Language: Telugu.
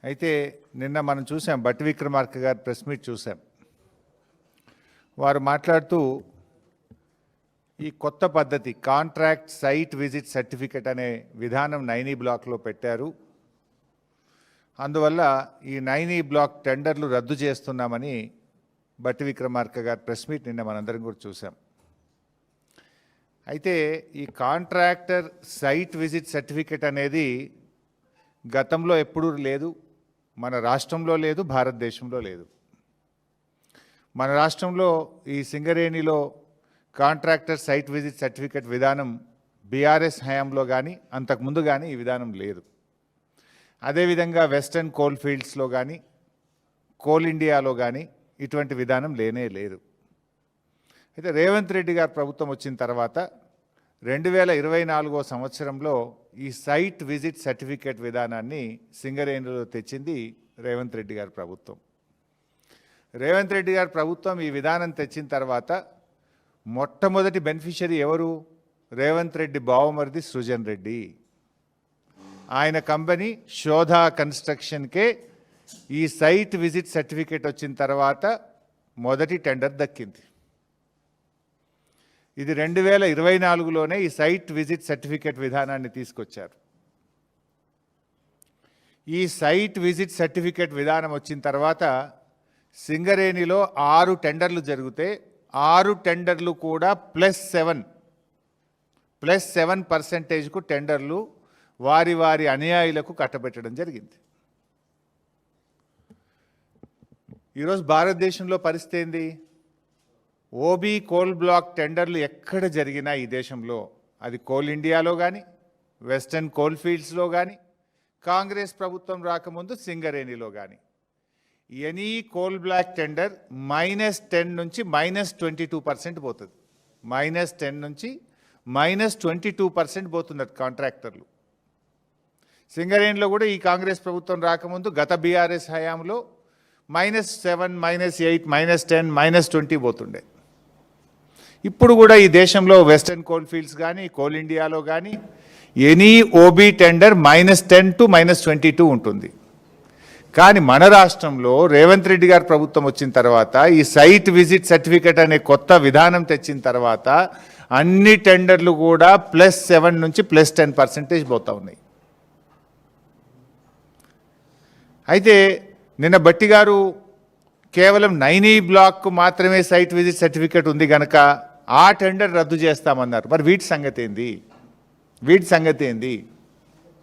అయితే నిన్న మనం చూసాం బట్టి విక్రమార్క గారి ప్రెస్ మీట్ చూసాం. వారు మాట్లాడుతూ ఈ కొత్త పద్ధతి కాంట్రాక్ట్ సైట్ విజిట్ సర్టిఫికెట్ అనే విధానం 9E బ్లాక్లో పెట్టారు. అందువల్ల ఈ 9E బ్లాక్ టెండర్లు రద్దు చేస్తున్నామని బట్టి విక్రమార్క గారి ప్రెస్ మీట్ నిన్న మనందరం కూడా చూసాం. అయితే ఈ కాంట్రాక్టర్ సైట్ విజిట్ సర్టిఫికెట్ అనేది గతంలో ఎప్పుడూ లేదు, మన రాష్ట్రంలో లేదు, భారతదేశంలో లేదు. మన రాష్ట్రంలో ఈ సింగరేణిలో కాంట్రాక్టర్ సైట్ విజిట్ సర్టిఫికెట్ విధానం బీఆర్ఎస్ హయాంలో కానీ అంతకుముందు కానీ ఈ విధానం లేదు. అదేవిధంగా వెస్టర్న్ కోల్ ఫీల్డ్స్లో కానీ కోల్ ఇండియాలో కానీ ఇటువంటి విధానం లేనే లేదు. అయితే రేవంత్ రెడ్డి గారు ప్రభుత్వం వచ్చిన తర్వాత 2024 సంవత్సరంలో ఈ సైట్ విజిట్ సర్టిఫికేట్ విధానాన్ని సింగరేణిలో తెచ్చింది రేవంత్ రెడ్డి గారి ప్రభుత్వం. రేవంత్ రెడ్డి గారి ప్రభుత్వం ఈ విధానం తెచ్చిన తర్వాత మొట్టమొదటి బెనిఫిషరీ ఎవరు? రేవంత్ రెడ్డి బావమరిది సృజన్ రెడ్డి. ఆయన కంపెనీ శోధా కన్స్ట్రక్షన్కే ఈ సైట్ విజిట్ సర్టిఫికేట్ వచ్చిన తర్వాత మొదటి టెండర్ దక్కింది. ఇది 2024లోనే ఈ సైట్ విజిట్ సర్టిఫికేట్ విధానాన్ని తీసుకొచ్చారు. ఈ సైట్ విజిట్ సర్టిఫికేట్ విధానం వచ్చిన తర్వాత సింగరేణిలో 6 టెండర్లు జరిగితే 6 టెండర్లు కూడా +7% టెండర్లు వారి వారి అనుయాయులకు కట్టబెట్టడం జరిగింది. ఈరోజు భారతదేశంలో పరిస్థితి ఏంది? ఓబీ కోల్ బ్లాక్ టెండర్లు ఎక్కడ జరిగినా ఈ దేశంలో, అది కోల్ ఇండియాలో కానీ వెస్టర్న్ కోల్ ఫీల్డ్స్లో కానీ కాంగ్రెస్ ప్రభుత్వం రాకముందు సింగరేణిలో కానీ ఎనీ కోల్ బ్లాక్ టెండర్ -10 నుంచి -22% పోతుంది. -10 నుంచి -22% పోతున్నారు కాంట్రాక్టర్లు. సింగరేణిలో కూడా ఈ కాంగ్రెస్ ప్రభుత్వం రాకముందు గత బీఆర్ఎస్ హయాంలో -7, -8, -10, -20 పోతుండే. ఇప్పుడు కూడా ఈ దేశంలో వెస్టర్న్ కోల్ ఫీల్డ్స్ కానీ కోల్ ఇండియాలో కానీ ఎనీ ఓబీ టెండర్ -10 to -22 ఉంటుంది. కానీ మన రాష్ట్రంలో రేవంత్ రెడ్డి గారి ప్రభుత్వం వచ్చిన తర్వాత ఈ సైట్ విజిట్ సర్టిఫికెట్ అనే కొత్త విధానం తెచ్చిన తర్వాత అన్ని టెండర్లు కూడా +7 నుంచి +10% పోతా ఉన్నాయి. అయితే నిన్న బట్టి గారు కేవలం 9E బ్లాక్ మాత్రమే సైట్ విజిట్ సర్టిఫికేట్ ఉంది కనుక ఆ టెండర్ రద్దు చేస్తామన్నారు. మరి వీటి సంగతి ఏంది?